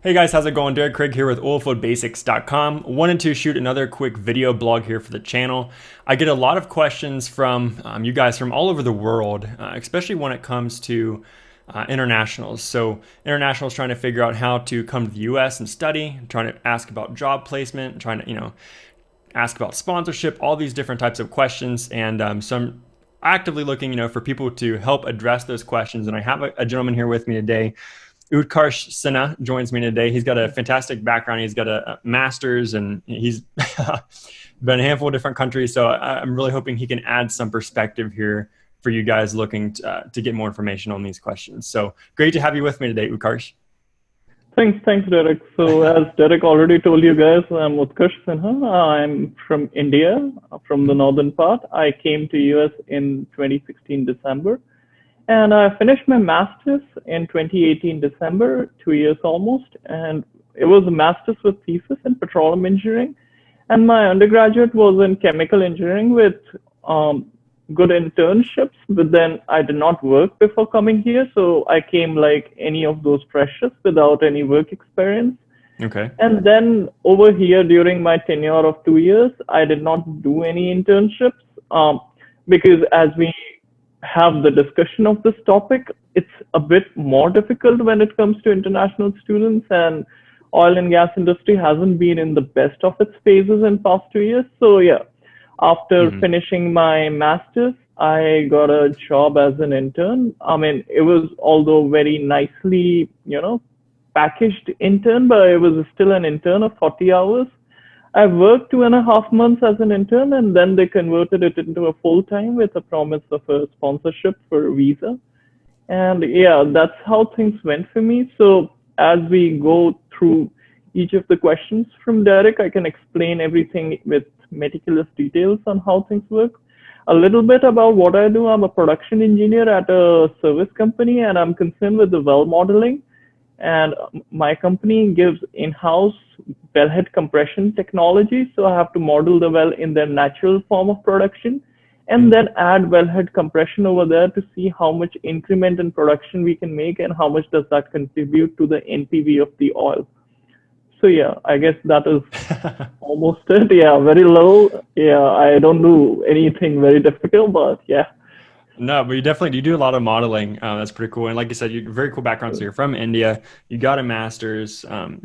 Hey guys, how's it going? Derek Craig here with oilfieldbasics.com. Wanted to shoot another quick video blog here for the channel. I get a lot of questions from you guys from all over the world, especially when it comes to internationals. So internationals trying to figure out how to come to the US and study, trying to ask about job placement, trying to, ask about sponsorship, all these different types of questions. And so I'm actively looking, for people to help address those questions. And I have a gentleman here with me today. Utkarsh Sinha joins me today. He's got a fantastic background. He's got a master's and he's been in a handful of different countries. So I'm really hoping he can add some perspective here for you guys looking to get more information on these questions. So great to have you with me today, Utkarsh. Thanks, Derek. So as Derek already told you guys, I'm Utkarsh Sinha. I'm from India, from the northern part. I came to US in 2016 December. And I finished my master's in 2018 December, 2 years almost. And it was a master's with thesis in petroleum engineering. And my undergraduate was in chemical engineering with good internships. But then I did not work before coming here. So I came like any of those freshers without any work experience. Okay. And then over here during my tenure of 2 years, I did not do any internships because as we have the discussion of this topic, it's a bit more difficult when it comes to international students, and oil and gas industry hasn't been in the best of its phases in past 2 years. So yeah, after finishing my master's, I got a job as an intern. I mean, it was although very nicely, packaged intern, but it was still an intern of 40 hours. I worked 2.5 months as an intern, and then they converted it into a full-time with a promise of a sponsorship for a visa. And yeah, that's how things went for me. So as we go through each of the questions from Derek, I can explain everything with meticulous details on how things work. A little bit about what I do. I'm a production engineer at a service company, and I'm concerned with the well modeling. And my company gives in-house wellhead compression technology. So I have to model the well in their natural form of production and then add wellhead compression over there to see how much increment in production we can make and how much does that contribute to the NPV of the oil. So yeah, I guess that is almost it. Yeah, very low. Yeah, I don't do anything very difficult, but yeah. No, but you do a lot of modeling. That's pretty cool. And like you said, you're very cool background. So you're from India, you got a master's, and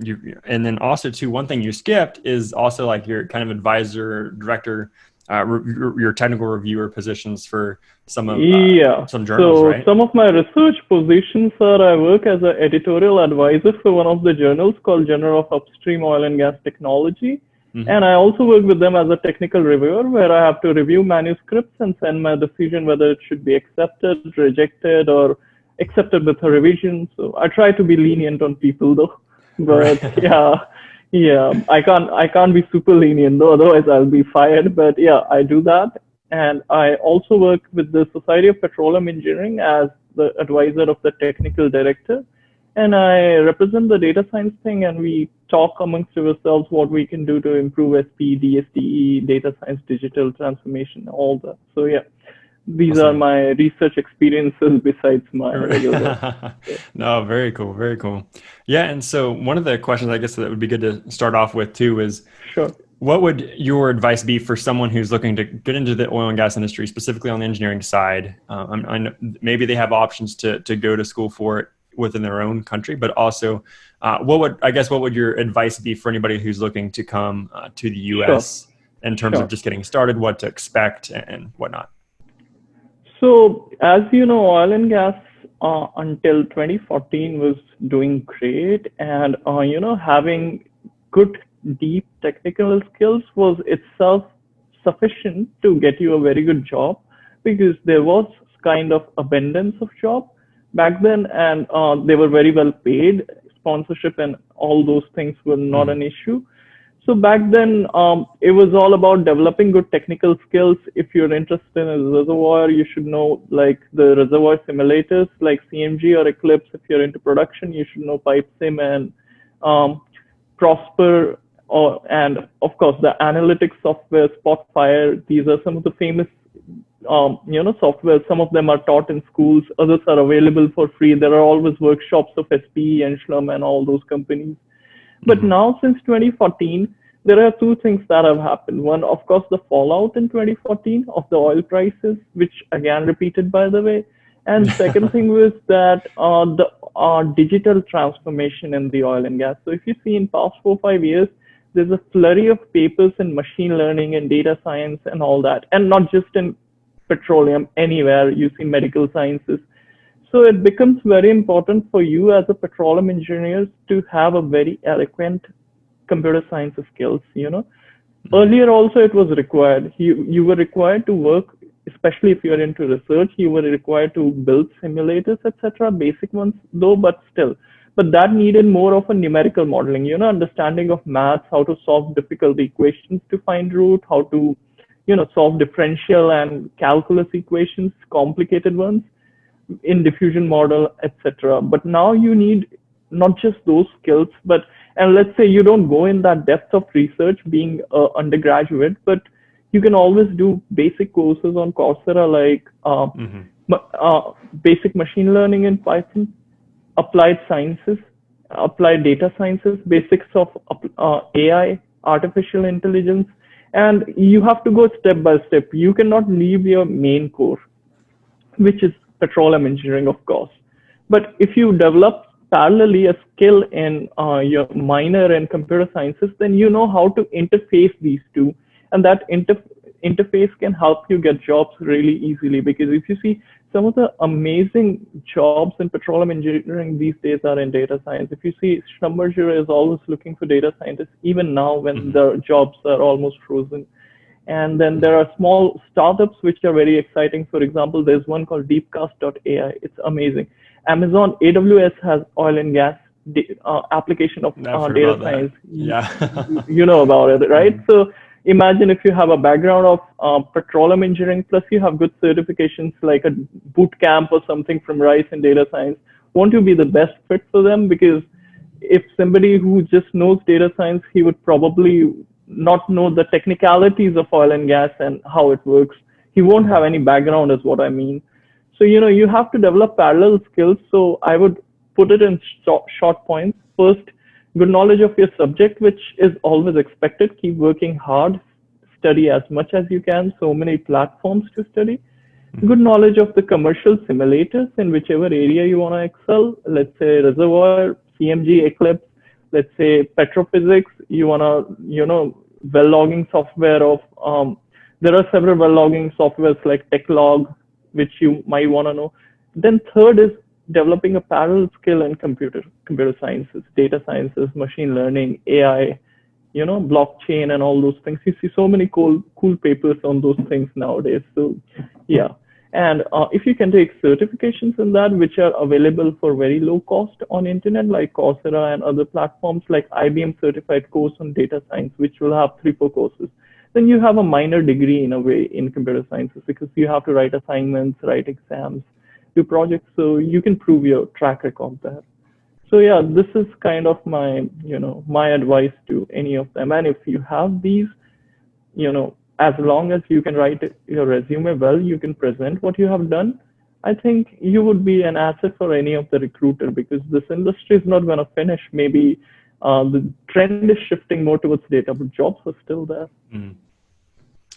then also too, one thing you skipped is also like your kind of advisor, director, your technical reviewer positions for some of some journals, so right? some of my research positions are I work as an editorial advisor for one of the journals called Journal of Upstream Oil and Gas Technology. And I also work with them as a technical reviewer where I have to review manuscripts and send my decision whether it should be accepted, rejected, or accepted with a revision. So I try to be lenient on people though. But yeah, I can't be super lenient though, otherwise I'll be fired. But yeah, I do that. And I also work with the Society of Petroleum Engineering as the advisor of the technical director. And I represent the data science thing, and we talk amongst ourselves what we can do to improve SP, DSTE, data science, digital transformation, all that. So yeah, these are my research experiences besides my regular work. No, very cool, very cool. Yeah, and so one of the questions I guess that would be good to start off with too is, what would your advice be for someone who's looking to get into the oil and gas industry, specifically on the engineering side? I know maybe they have options to go to school for it within their own country, but also what would your advice be for anybody who's looking to come to the US in terms of just getting started, what to expect and whatnot? So as you know, oil and gas until 2014 was doing great, and having good deep technical skills was itself sufficient to get you a very good job because there was kind of abundance of job back then, and they were very well paid. Sponsorship and all those things were not an issue. So back then, it was all about developing good technical skills. If you're interested in a reservoir, you should know like the reservoir simulators like CMG or Eclipse. If you're into production, you should know PipeSim and Prosper, and of course the analytics software, Spotfire. These are some of the famous software. Some of them are taught in schools, others are available for free. There are always workshops of SPE and Schlum and all those companies. But now, since 2014, there are two things that have happened. One, of course, the fallout in 2014 of the oil prices, which again repeated, by the way. And second thing was that the digital transformation in the oil and gas. So if you see in past 4 or 5 years, there's a flurry of papers in machine learning and data science and all that, and not just in petroleum, anywhere you see medical sciences. So it becomes very important for you as a petroleum engineer to have a very eloquent computer science skills. Earlier also it was required. You were required to work, especially if you're into research, you were required to build simulators, etc. Basic ones though, but still. But that needed more of a numerical modeling, understanding of maths, how to solve difficult equations to find root, how to, solve differential and calculus equations, complicated ones in diffusion model, etc. But now you need not just those skills, and let's say you don't go in that depth of research being undergraduate, but you can always do basic courses on Coursera, like basic machine learning in Python, applied sciences, applied data sciences, basics of AI, artificial intelligence, and you have to go step by step. You cannot leave your main core, which is petroleum engineering, of course. But if you develop parallelly a skill in your minor in computer sciences, then you know how to interface these two, and that interface can help you get jobs really easily. Because if you see, some of the amazing jobs in petroleum engineering these days are in data science. If you see, Schlumberger is always looking for data scientists, even now when the jobs are almost frozen. And then there are small startups which are very exciting. For example, there's one called deepcast.ai. It's amazing. Amazon AWS has oil and gas application of data science. Yeah. You know about it, right? So imagine if you have a background of petroleum engineering, plus you have good certifications like a boot camp or something from Rice in data science. Won't you be the best fit for them? Because if somebody who just knows data science, he would probably not know the technicalities of oil and gas and how it works. He won't have any background, is what I mean. So, you have to develop parallel skills. So I would put it in short points. First, good knowledge of your subject, which is always expected. Keep working hard, study as much as you can. So many platforms to study. Good knowledge of the commercial simulators in whichever area you want to excel. Let's say reservoir, CMG, Eclipse. Let's say petrophysics. You want to, well logging software of, there are several well logging softwares like TechLog, which you might want to know. Then third is developing a parallel skill in computer sciences, data sciences, machine learning, AI, blockchain and all those things. You see so many cool papers on those things nowadays. So yeah. And if you can take certifications in that, which are available for very low cost on internet, like Coursera and other platforms, like IBM certified course on data science, which will have 3-4 courses, then you have a minor degree in a way in computer sciences, because you have to write assignments, write exams, do projects, so you can prove your track record there. So yeah, this is kind of my, my advice to any of them. And if you have these, as long as you can write your resume well, you can present what you have done, I think you would be an asset for any of the recruiter, because this industry is not going to finish. Maybe the trend is shifting more towards data, but jobs are still there.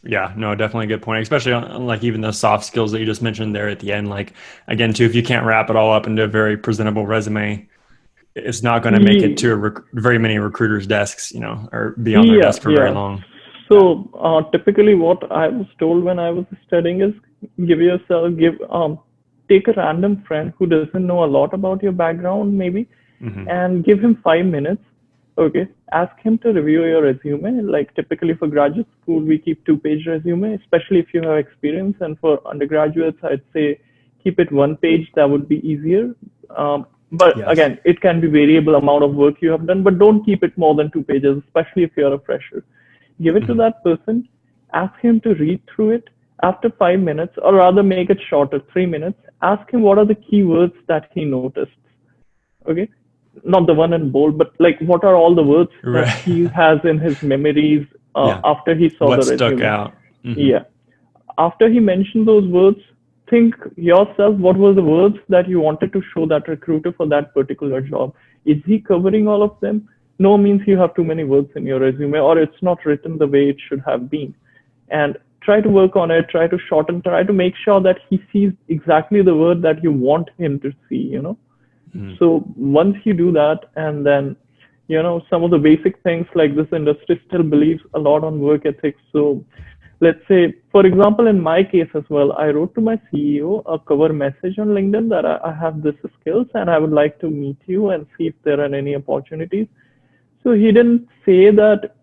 Yeah, no, definitely a good point, especially on like even the soft skills that you just mentioned there at the end. Like, again, too, if you can't wrap it all up into a very presentable resume, it's not going to make it to very many recruiters' desks, or be on their desk for very long. So typically what I was told when I was studying is take a random friend who doesn't know a lot about your background maybe, and give him 5 minutes. Okay, ask him to review your resume. Like typically for graduate school, we keep 2-page resume, especially if you have experience. And for undergraduates, I'd say keep it 1 page. That would be easier. But yes, again, it can be variable amount of work you have done, but don't keep it more than 2 pages, especially if you're a fresher. Give it to that person, ask him to read through it. After 5 minutes, or rather make it shorter, 3 minutes, ask him what are the keywords that he noticed. Okay, not the one in bold, but like what are all the words that he has in his memories after he saw the resume. What stuck out. Yeah. After he mentioned those words, think yourself, what were the words that you wanted to show that recruiter for that particular job? Is he covering all of them? no means you have too many words in your resume, or it's not written the way it should have been. And try to work on it, try to shorten, try to make sure that he sees exactly the word that you want him to see. So once you do that, and then, some of the basic things, like this industry still believes a lot on work ethics. So let's say, for example, in my case as well, I wrote to my CEO a cover message on LinkedIn that I have this skills and I would like to meet you and see if there are any opportunities. So he didn't say that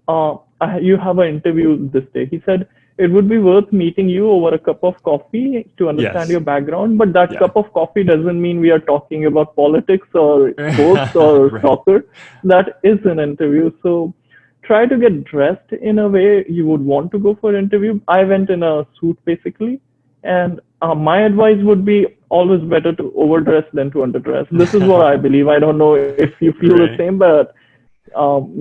you have an interview this day. He said it would be worth meeting you over a cup of coffee to understand Yes. your background. But that Yeah. cup of coffee doesn't mean we are talking about politics or sports or Right. soccer. That is an interview. So try to get dressed in a way you would want to go for an interview. I went in a suit basically. And my advice would be always better to overdress than to underdress. This is what I believe. I don't know if you feel the Right. same, but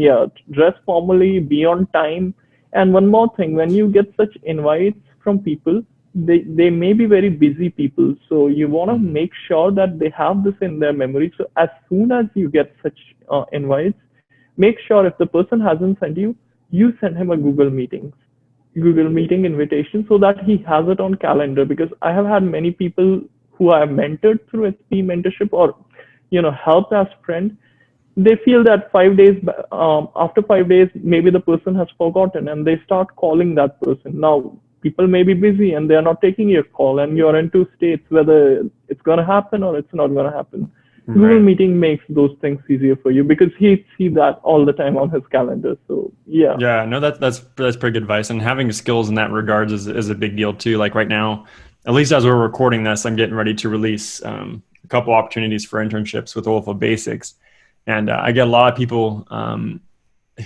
yeah, dress formally, be on time. And one more thing, when you get such invites from people, they may be very busy people. So you want to make sure that they have this in their memory. So as soon as you get such invites, make sure if the person hasn't sent you, you send him a Google Meeting invitation so that he has it on calendar. Because I have had many people who I have mentored through SP mentorship or, helped as friend. They feel that 5 days, after 5 days, maybe the person has forgotten and they start calling that person. Now, people may be busy and they are not taking your call, and you're in two states whether it's going to happen or it's not going to happen. Google Right. Meeting makes those things easier for you because he sees that all the time on his calendar. So yeah. Yeah, no, that's pretty good advice. And having skills in that regards is a big deal too. Like right now, at least as we're recording this, I'm getting ready to release a couple opportunities for internships with Oilfield Basics, and I get a lot of people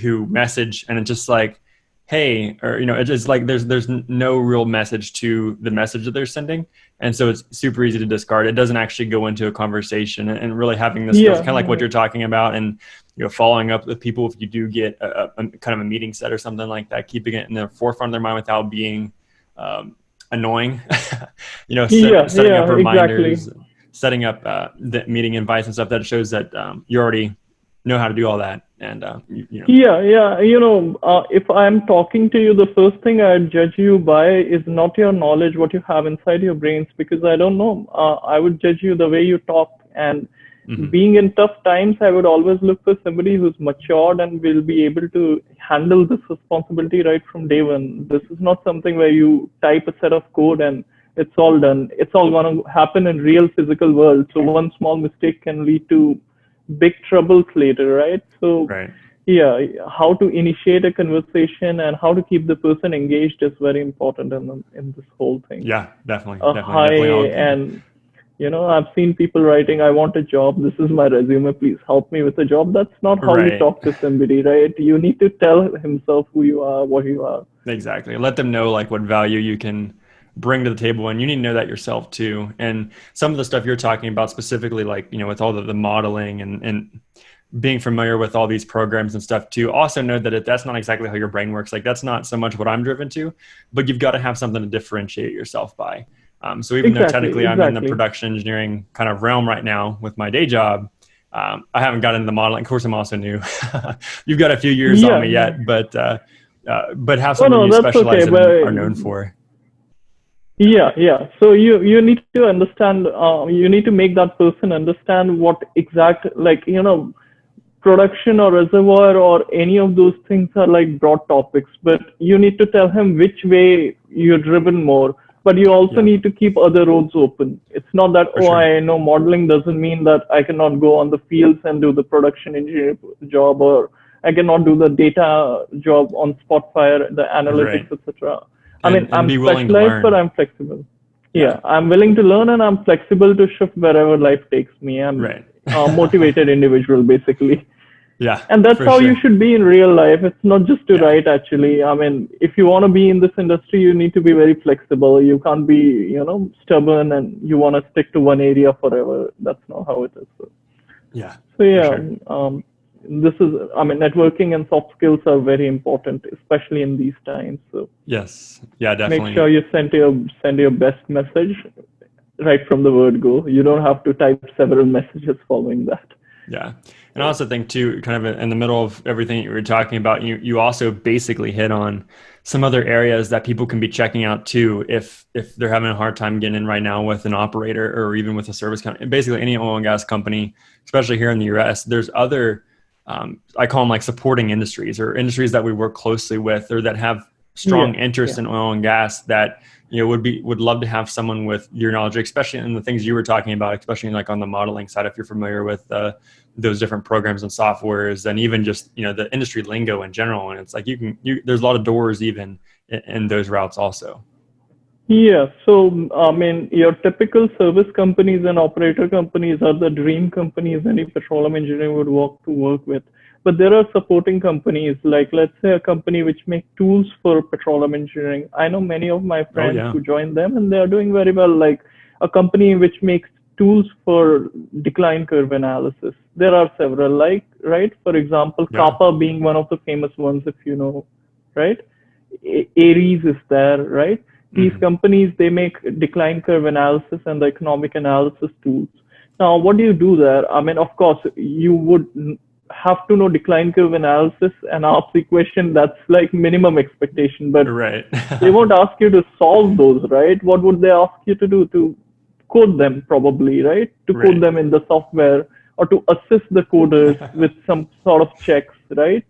who message, and it's just like, hey, or it's just like there's no real message to the message that they're sending, and so it's super easy to discard. It doesn't actually go into a conversation, and really having the skills, Yeah. kind of like what you're talking about, and following up with people if you do get a kind of a meeting set or something like that, keeping it in the forefront of their mind without being annoying. Setting up reminders, Exactly. setting up the meeting invites and stuff that shows that you already know how to do all that. And Yeah. If I'm talking to you, the first thing I'd judge you by is not your knowledge, what you have inside your brains, because I don't know. I would judge you the way you talk. And being in tough times, I would always look for somebody who's matured and will be able to handle this responsibility right from day one. This is not something where you type a set of code and it's all done. It's all going to happen in real physical world. So one small mistake can lead to big troubles later, right? So right. yeah, how to initiate a conversation and how to keep the person engaged is very important in this whole thing. Yeah, definitely. Hi, Definitely all good. and I've seen people writing, I want a job, this is my resume, please help me with a job. That's not how you Right. talk to somebody, right? You need to tell himself who you are, what you are. Exactly. Let them know like what value you can bring to the table, and you need to know that yourself too. And some of the stuff you're talking about specifically, like with all the modeling and being familiar with all these programs and stuff too, also know that that's not exactly how your brain works. Like that's not so much what I'm driven to, but you've got to have something to differentiate yourself by. So even though technically I'm in the production engineering kind of realm right now with my day job, I haven't got into the modeling. Of course, I'm also new. You've got a few years on me yet, but have something you specialize in and are known for. Yeah. So you need to understand. You need to make that person understand what exact, production or reservoir or any of those things are like broad topics. But you need to tell him which way you're driven more. But you also need to keep other roads open. It's not that I know modeling doesn't mean that I cannot go on the fields and do the production engineer job, or I cannot do the data job on Spotfire, the analytics, etc. I mean, I'm specialized, but I'm flexible. Yeah, I'm willing to learn and I'm flexible to shift wherever life takes me. I'm a motivated individual, basically. Yeah. And that's how you should be in real life. It's not just to write, actually. I mean, if you want to be in this industry, you need to be very flexible. You can't be, stubborn and you want to stick to one area forever. That's not how it is. So yeah. Networking and soft skills are very important, especially in these times. So yes, yeah, definitely. Make sure you send your best message right from the word go. You don't have to type several messages following that. Yeah. And I also think too, kind of in the middle of everything you were talking about, you also basically hit on some other areas that people can be checking out too, if they're having a hard time getting in right now with an operator or even with a service company. Basically, any oil and gas company, especially here in the U.S., there's other I call them like supporting industries or industries that we work closely with or that have Yeah, strong interest yeah. in oil and gas that would love to have someone with your knowledge, especially in the things you were talking about, especially like on the modeling side, if you're familiar with those different programs and softwares, and even just the industry lingo in general. And it's like there's a lot of doors even in those routes also. Yeah, so I mean, your typical service companies and operator companies are the dream companies any petroleum engineer would work with. But there are supporting companies, like let's say a company which make tools for petroleum engineering. I know many of my Oh friends yeah. who joined them and they are doing very well, like a company which makes tools for decline curve analysis. There are several, like, right? For example, Yeah. Kappa being one of the famous ones, if you know, right? Aries is there, right? These Hmm. companies, they make decline curve analysis and the economic analysis tools. Now, what do you do there? I mean, of course, you would have to know decline curve analysis and ops equation. That's like minimum expectation, but Right. they won't ask you to solve those, right? What would they ask you to do? To code them, probably, right? To code Right. them in the software or to assist the coders with some sort of checks, right?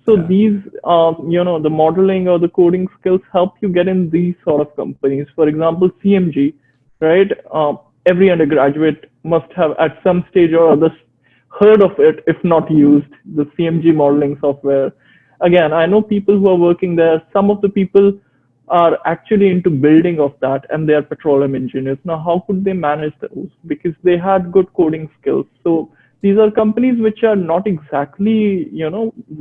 So Yeah. these, the modeling or the coding skills help you get in these sort of companies. For example, CMG, right? Every undergraduate must have at some stage or other heard of it, if not used, the CMG modeling software. Again, I know people who are working there. Some of the people are actually into building of that and they are petroleum engineers. Now, how could they manage those? Because they had good coding skills. So these are companies which are not exactly,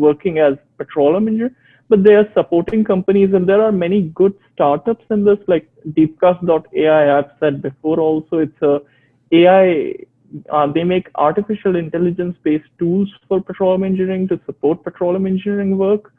working as petroleum engineers, but they are supporting companies. And there are many good startups in this, like deepcast.ai. I've said before also, it's a AI, they make artificial intelligence based tools for petroleum engineering to support petroleum engineering work.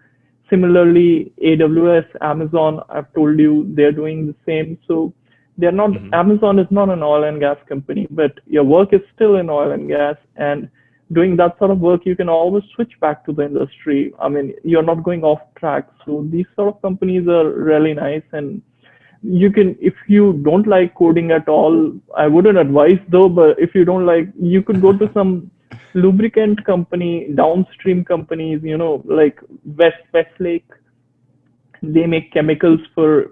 Similarly, AWS, Amazon, I've told you they're doing the same. So they're not, Hmm. Amazon is not an oil and gas company, but your work is still in oil and gas. And doing that sort of work, you can always switch back to the industry. I mean, you're not going off track. So these sort of companies are really nice. And you can, if you don't like coding at all, I wouldn't advise though, but if you don't like, you could go to some lubricant company, downstream companies, like Westlake. They make chemicals for,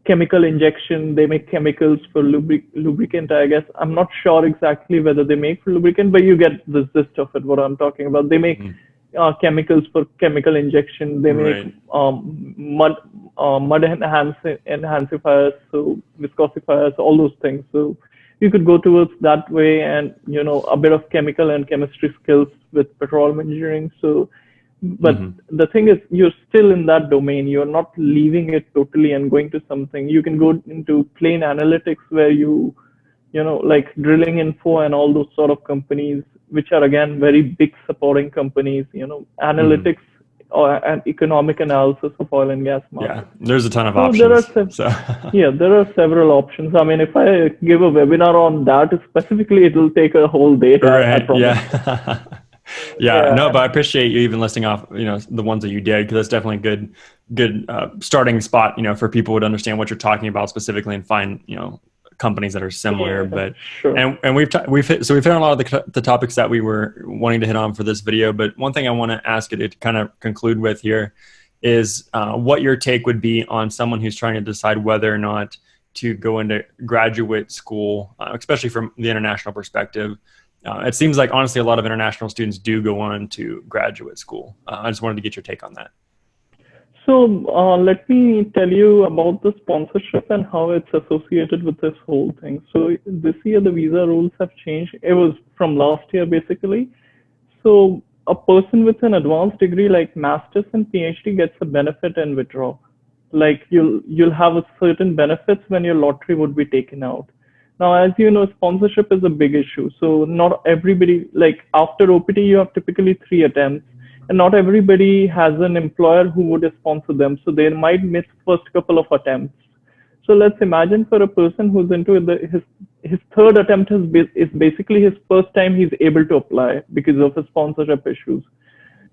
chemical injection. They make chemicals for lubricant, I guess. I'm not sure exactly whether they make for lubricant, but you get the gist of it, what I'm talking about. They make Hmm. chemicals for chemical injection. They make Right. mud enhancifiers, so viscosifiers, all those things. So you could go towards that way, and a bit of chemical and chemistry skills with petroleum engineering. So, but Hmm. the thing is, you're still in that domain. You're not leaving it totally and going to something. You can go into plain analytics where like drilling info and all those sort of companies, which are again very big supporting companies, Hmm. analytics or and economic analysis of oil and gas Yeah. market. There's a ton of So there are options. So yeah, there are several options. I mean, if I give a webinar on that specifically, it will take a whole day. I right. promise. Yeah. Yeah. No, Yeah, but I appreciate you even listing off, the ones that you did, because that's definitely a good starting spot, for people to understand what you're talking about specifically and find, companies that are similar. yeah, But sure. and we've hit on a lot of the topics that we were wanting to hit on for this video. But one thing I want to ask you to kind of conclude with here is what your take would be on someone who's trying to decide whether or not to go into graduate school, especially from the international perspective. It seems like honestly a lot of international students do go on to graduate school. I just wanted to get your take on that. So let me tell you about the sponsorship and how it's associated with this whole thing. So this year the visa rules have changed. It was from last year basically. So a person with an advanced degree like master's and PhD gets a benefit and withdraw. Like you'll have a certain benefits when your lottery would be taken out. Now, as you know, sponsorship is a big issue. So not everybody, like after OPT, you have typically 3 attempts, and not everybody has an employer who would sponsor them. So they might miss first couple of attempts. So let's imagine for a person who's into his third attempt is basically his first time he's able to apply because of his sponsorship issues.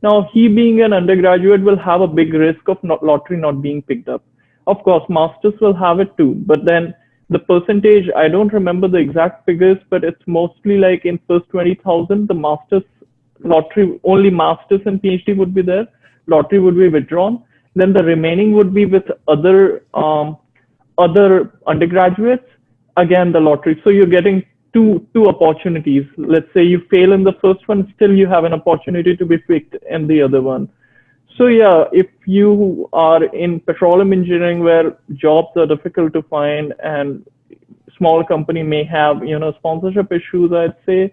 Now, he being an undergraduate will have a big risk of lottery not being picked up. Of course, masters will have it too, but then the percentage, I don't remember the exact figures, but it's mostly like in first 20,000, the masters lottery, only masters and PhD would be there. Lottery would be withdrawn. Then the remaining would be with other undergraduates. Again, the lottery. So you're getting two opportunities. Let's say you fail in the first one, still you have an opportunity to be picked in the other one. So yeah, if you are in petroleum engineering where jobs are difficult to find and small company may have, sponsorship issues, I'd say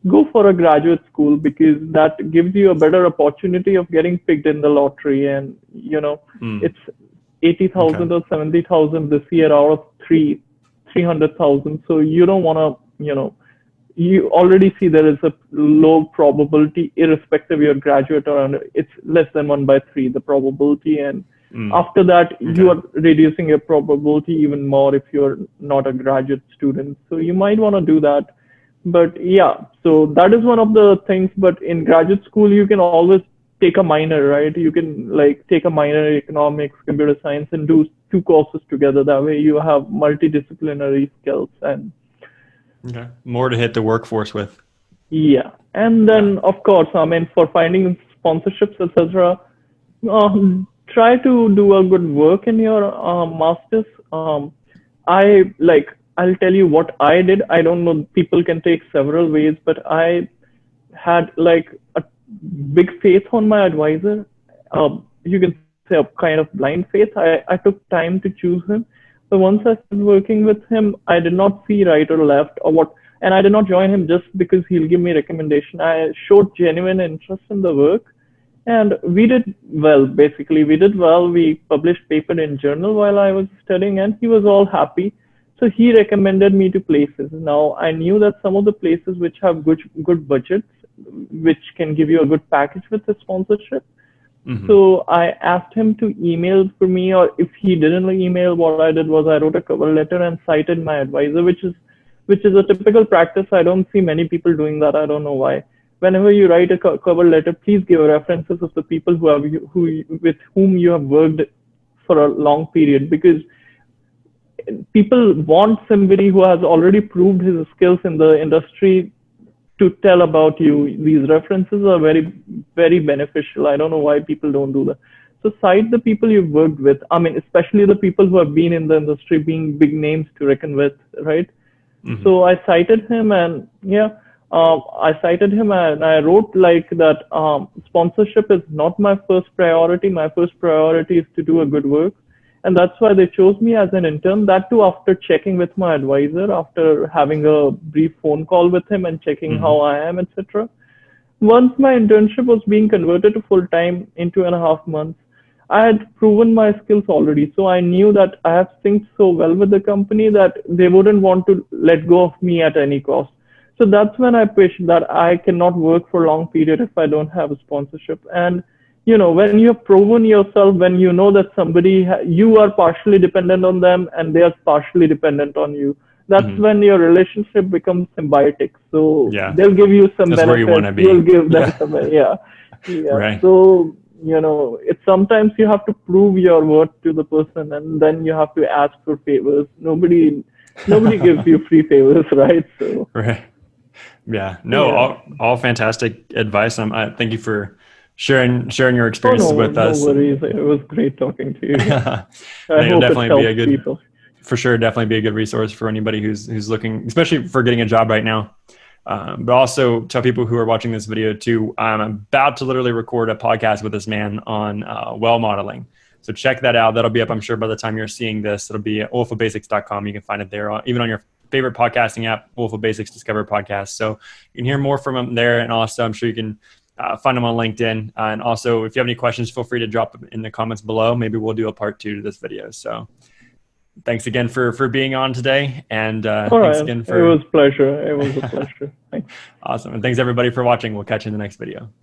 go for a graduate school because that gives you a better opportunity of getting picked in the lottery. And, it's 80,000 or 70,000 this year out of 300,000. So you don't want to, you already see there is a low probability irrespective you're graduate or under, it's less than 1/3 the probability, and after that you are reducing your probability even more if you're not a graduate student, so you might want to do that. But yeah, so that is one of the things. But in graduate school you can always take a minor, right? You can like take a minor in economics, computer science, and do two courses together. That way you have multidisciplinary skills and more to hit the workforce with. Yeah, and then of course, I mean, for finding sponsorships, etc., try to do a good work in your masters. I'll tell you what I did. I don't know. People can take several ways, but I had like a big faith on my advisor. You can say a kind of blind faith. I took time to choose him. But once I started working with him, I did not see right or left or what, and I did not join him just because he'll give me recommendation. I showed genuine interest in the work, and we did well. Basically, we did well. We published paper in journal while I was studying, and he was all happy. So he recommended me to places. Now I knew that some of the places which have good budgets, which can give you a good package with the sponsorship. So I asked him to email for me, or if he didn't email, what I did was I wrote a cover letter and cited my advisor, which is a typical practice. I don't see many people doing that. I don't know why. Whenever you write a cover letter, please give references of the people with whom you have worked for a long period, because people want somebody who has already proved his skills in the industry to tell about you. These references are very, very beneficial. I don't know why people don't do that. So cite the people you've worked with. I mean, especially the people who have been in the industry, being big names to reckon with, right? So I cited him, and I cited him, and I wrote like that. Sponsorship is not my first priority. My first priority is to do a good work. And that's why they chose me as an intern, that too after checking with my advisor, after having a brief phone call with him and checking how I am, etc. Once my internship was being converted to full-time in 2.5 months, I had proven my skills already. So I knew that I have synced so well with the company that they wouldn't want to let go of me at any cost. So that's when I pitched that I cannot work for a long period if I don't have a sponsorship. And when you have proven yourself, when you know that you are partially dependent on them and they are partially dependent on you, that's when your relationship becomes symbiotic. So they'll give you some that's benefits. Where you want to be. You'll give them some, Right. So, it's sometimes you have to prove your worth to the person, and then you have to ask for favors. Nobody gives you free favors, right? So. Right. Yeah. No, all fantastic advice. Thank you for sharing your experiences with us. No worries. It was great talking to you. I It'll hope definitely it helps be a good, people. For sure, definitely be a good resource for anybody who's looking, especially for getting a job right now. But also tell people who are watching this video too, I'm about to literally record a podcast with this man on well modeling. So check that out. That'll be up, I'm sure, by the time you're seeing this. It'll be at wolfofbasics.com. You can find it there, even on your favorite podcasting app, Wolf of Basics Discover Podcast. So you can hear more from him there. And also, I'm sure you can find him on LinkedIn. And also, if you have any questions, feel free to drop them in the comments below. Maybe we'll do a part 2 to this video. So thanks again for being on today. And thanks again for... It was a pleasure. It was a pleasure. Thanks. Awesome. And thanks everybody for watching. We'll catch you in the next video.